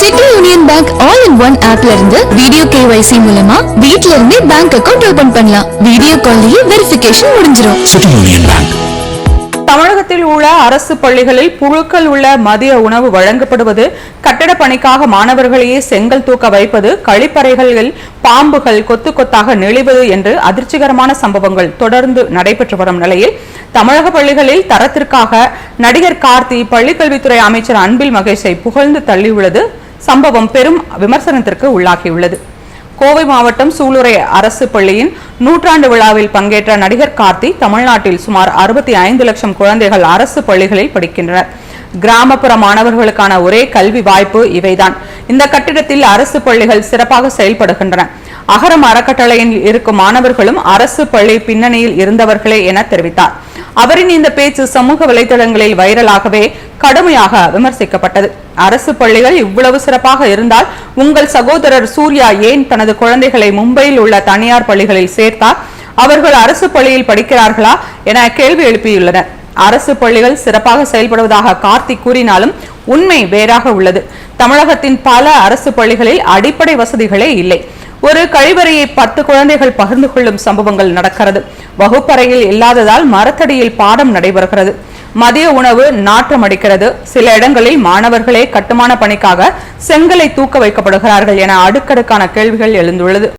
City union bank all in one ஆப்ல இருந்து video KYC மூலமா வீட்ல இருந்தே பேங்க் அக்கவுண்ட் ஓபன் பண்ணலாம். வீடியோ கால்லயே வெரிஃபிகேஷன் முடிஞ்சிரும். City union bank. தமிழகத்தில் உள்ள அரசு பள்ளிகளில் புழுக்கள் உள்ள மதிய உணவு வழங்கப்படுவது, கட்டட பணிக்காக மாணவர்களையே செங்கல் தூக்க வைப்பது, கழிப்பறைகளில் பாம்புகள் கொத்து கொத்தாக நெளிவது என்று அதிர்ச்சிகரமான சம்பவங்கள் தொடர்ந்து நடைபெற்று வரும் நிலையில் தமிழக பள்ளிகளில் தரத்திற்காக நடிகர் கார்த்தி பள்ளிக்கல்வித்துறை அமைச்சர் அன்பில் மகேஷை புகழ்ந்து தள்ளியுள்ளது சம்பவம் பெரும் விமர்சனத்திற்கு உள்ளாகியுள்ளது. கோவை மாவட்டம் சூளுரை அரசு பள்ளியின் 100ஆண்டு விழாவில் பங்கேற்ற நடிகர் கார்த்தி, தமிழ்நாட்டில் சுமார் 65 லட்சம் குழந்தைகள் அரசு பள்ளிகளில் படிக்கின்றனர். கிராமப்புற மாணவர்களுக்கான ஒரே கல்வி வாய்ப்பு இவைதான். இந்த கட்டிடத்தில் அரசு பள்ளிகள் சிறப்பாக செயல்படுகின்றன. அகரம் அறக்கட்டளையில் இருக்கும் மாணவர்களும் அரசு பள்ளி பின்னணியில் இருந்தவர்களே என தெரிவித்தார். அவரின் இந்த பேச்சு சமூக வலைதளங்களில் வைரலாகவே கடுமையாக விமர்சிக்கப்பட்டது. அரசு பள்ளிகள் இவ்வளவு சிறப்பாக இருந்தால் உங்கள் சகோதரர் சூர்யா ஏன் தனது குழந்தைகளை மும்பையில் உள்ள தனியார் பள்ளிகளில் சேர்த்தார்? அவர்கள் அரசு பள்ளியில் படிக்கிறார்களா என கேள்வி எழுப்பியுள்ளனர். அரசு பள்ளிகள் சிறப்பாக செயல்படுவதாக கார்த்தி கூறினாலும் உண்மை வேறாக உள்ளது. தமிழகத்தின் பல அரசு பள்ளிகளில் அடிப்படை வசதிகளே இல்லை. ஒரு கழிவறையை 10 குழந்தைகள் பகிர்ந்து கொள்ளும் சம்பவங்கள் நடக்கிறது. வகுப்பறையில் இல்லாததால் மரத்தடியில் பாடம் நடைபெறுகிறது. மதிய உணவு நாற்றம் அடிக்கிறது. சில இடங்களில் மாணவர்களே கட்டுமான பணிக்காக செங்கலை தூக்க வைக்கப்படுகிறார்கள் என அடுக்கடுக்கான கேள்விகள் எழுந்துள்ளது.